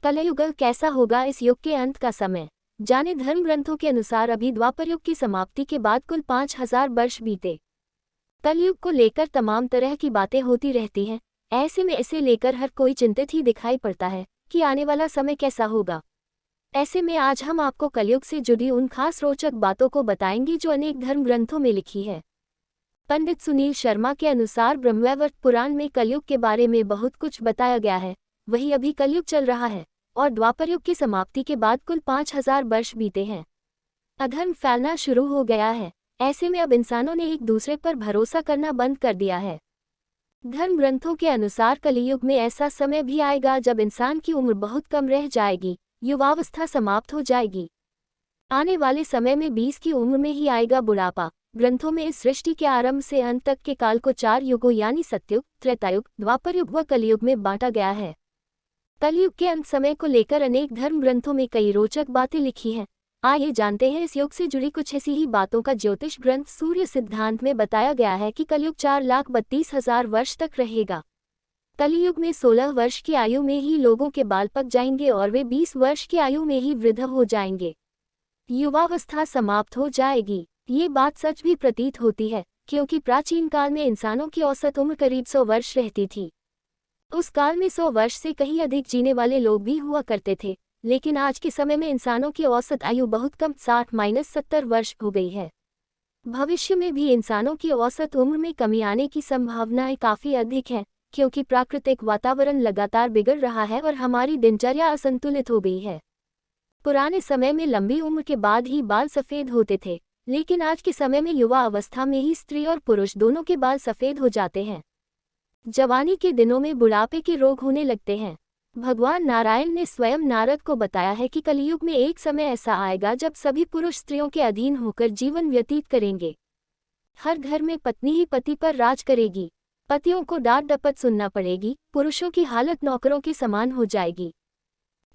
कलयुग कैसा होगा इस युग के अंत का समय। जाने धर्म ग्रंथों के अनुसार अभी द्वापर युग की समाप्ति के बाद कुल 5000 वर्ष बीते। कलयुग को लेकर तमाम तरह की बातें होती रहती हैं। ऐसे में इसे लेकर हर कोई चिंतित ही दिखाई पड़ता है कि आने वाला समय कैसा होगा। ऐसे में आज हम आपको कलयुग से जुड़ी उन खास रोचक बातों को बताएंगे जो अनेक धर्म ग्रंथों में लिखी है। पंडित सुनील शर्मा के अनुसार ब्रह्मवैवर्त पुराण में कलयुग के बारे में बहुत कुछ बताया गया है। वही अभी कलयुग चल रहा है और द्वापर युग की समाप्ति के बाद कुल 5000 वर्ष बीते हैं। अधर्म फैलना शुरू हो गया है। ऐसे में अब इंसानों ने एक दूसरे पर भरोसा करना बंद कर दिया है। धर्म ग्रंथों के अनुसार कलियुग में ऐसा समय भी आएगा जब इंसान की उम्र बहुत कम रह जाएगी, युवावस्था समाप्त हो जाएगी। आने वाले समय में 20 की उम्र में ही आएगा बुढ़ापा। ग्रंथों में इस सृष्टि के आरंभ से अंत तक के काल को 4 युगों यानी सतयुग, त्रेतायुग, द्वापर युग व कलियुग में बांटा गया है। कलयुग के अंत समय को लेकर अनेक धर्म ग्रंथों में कई रोचक बातें लिखी हैं। आइए जानते हैं इस युग से जुड़ी कुछ ऐसी ही बातों का। ज्योतिष ग्रंथ सूर्य सिद्धांत में बताया गया है कि कलयुग 4,32,000 वर्ष तक रहेगा। कलियुग में 16 वर्ष की आयु में ही लोगों के बाल पक जाएंगे और वे 20 वर्ष की आयु में ही वृद्ध हो जाएंगे। युवावस्था समाप्त हो जाएगी। ये बात सच भी प्रतीत होती है, क्योंकि प्राचीन काल में इंसानों की औसत उम्र करीब 100 वर्ष रहती थी। उस काल में 100 वर्ष से कहीं अधिक जीने वाले लोग भी हुआ करते थे, लेकिन आज के समय में इंसानों की औसत आयु बहुत कम 60-70 वर्ष हो गई है। भविष्य में भी इंसानों की औसत उम्र में कमी आने की संभावनाएं काफ़ी अधिक हैं, क्योंकि प्राकृतिक वातावरण लगातार बिगड़ रहा है और हमारी दिनचर्या असंतुलित हो गई है। पुराने समय में लंबी उम्र के बाद ही बाल सफ़ेद होते थे, लेकिन आज के समय में युवा अवस्था में ही स्त्री और पुरुष दोनों के बाल सफ़ेद हो जाते हैं। जवानी के दिनों में बुढ़ापे के रोग होने लगते हैं। भगवान नारायण ने स्वयं नारद को बताया है कि कलियुग में एक समय ऐसा आएगा जब सभी पुरुष स्त्रियों के अधीन होकर जीवन व्यतीत करेंगे। हर घर में पत्नी ही पति पर राज करेगी। पतियों को डांट डपट सुनना पड़ेगी। पुरुषों की हालत नौकरों के समान हो जाएगी।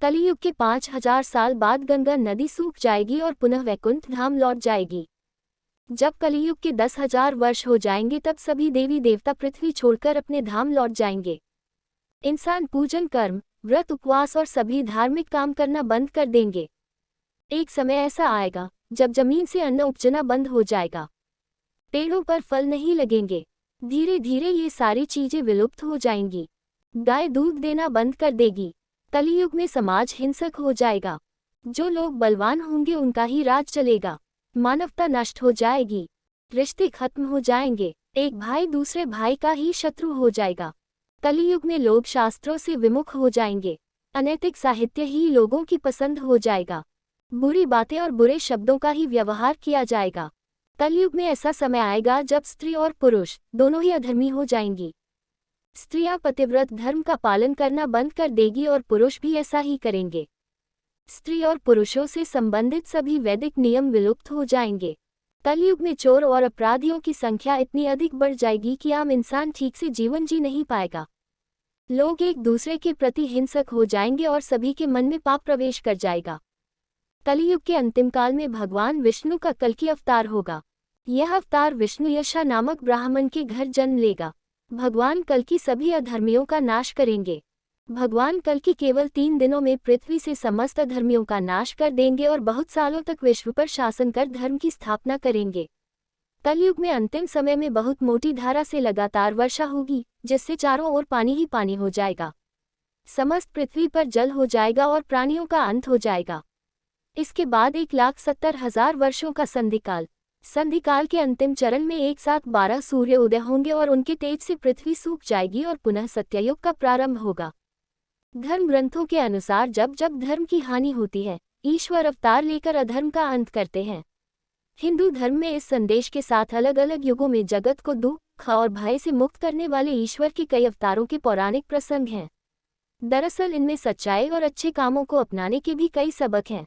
कलियुग के 5000 साल बाद गंगा नदी सूख जाएगी और पुनः वैकुंठ धाम लौट जाएगी। जब कलियुग के 10,000 वर्ष हो जाएंगे तब सभी देवी देवता पृथ्वी छोड़कर अपने धाम लौट जाएंगे। इंसान पूजन कर्म, व्रत, उपवास और सभी धार्मिक काम करना बंद कर देंगे। एक समय ऐसा आएगा जब जमीन से अन्न उपजना बंद हो जाएगा। पेड़ों पर फल नहीं लगेंगे। धीरे धीरे ये सारी चीजें विलुप्त हो जाएंगी। गाय दूध देना बंद कर देगी। कलियुग में समाज हिंसक हो जाएगा। जो लोग बलवान होंगे उनका ही राज चलेगा। मानवता नष्ट हो जाएगी। रिश्ते खत्म हो जाएंगे। एक भाई दूसरे भाई का ही शत्रु हो जाएगा। कलियुग में लोग शास्त्रों से विमुख हो जाएंगे। अनैतिक साहित्य ही लोगों की पसंद हो जाएगा। बुरी बातें और बुरे शब्दों का ही व्यवहार किया जाएगा। कलियुग में ऐसा समय आएगा जब स्त्री और पुरुष दोनों ही अधर्मी हो जाएंगी। स्त्रियां पतिव्रत धर्म का पालन करना बंद कर देगी और पुरुष भी ऐसा ही करेंगे। स्त्री और पुरुषों से संबंधित सभी वैदिक नियम विलुप्त हो जाएंगे। कलयुग में चोर और अपराधियों की संख्या इतनी अधिक बढ़ जाएगी कि आम इंसान ठीक से जीवन जी नहीं पाएगा। लोग एक दूसरे के प्रति हिंसक हो जाएंगे और सभी के मन में पाप प्रवेश कर जाएगा। कलियुग के अंतिम काल में भगवान विष्णु का कल्कि अवतार होगा। यह अवतार विष्णु यशा नामक ब्राह्मण के घर जन्म लेगा। भगवान कल्कि सभी अधर्मियों का नाश करेंगे। भगवान कल्कि केवल 3 दिनों में पृथ्वी से समस्त अधर्मियों का नाश कर देंगे और बहुत सालों तक विश्व पर शासन कर धर्म की स्थापना करेंगे। कलयुग में अंतिम समय में बहुत मोटी धारा से लगातार वर्षा होगी, जिससे चारों ओर पानी ही पानी हो जाएगा। समस्त पृथ्वी पर जल हो जाएगा और प्राणियों का अंत हो जाएगा। इसके बाद 1,70,000 वर्षों का संधिकाल। संधिकाल के अंतिम चरण में एक साथ 12 सूर्य उदय होंगे और उनके तेज से पृथ्वी सूख जाएगी और पुनः सत्ययुग का प्रारंभ होगा। धर्म ग्रंथों के अनुसार जब जब धर्म की हानि होती है, ईश्वर अवतार लेकर अधर्म का अंत करते हैं। हिंदू धर्म में इस संदेश के साथ अलग अलग युगों में जगत को दुख और भय से मुक्त करने वाले ईश्वर के कई अवतारों के पौराणिक प्रसंग हैं। दरअसल इनमें सच्चाई और अच्छे कामों को अपनाने के भी कई सबक हैं।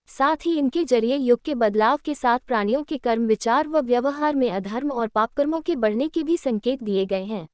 साथ ही इनके जरिए युग के बदलाव के साथ प्राणियों के कर्म, विचार व व्यवहार में अधर्म और पापकर्मों के बढ़ने के भी संकेत दिए गए हैं।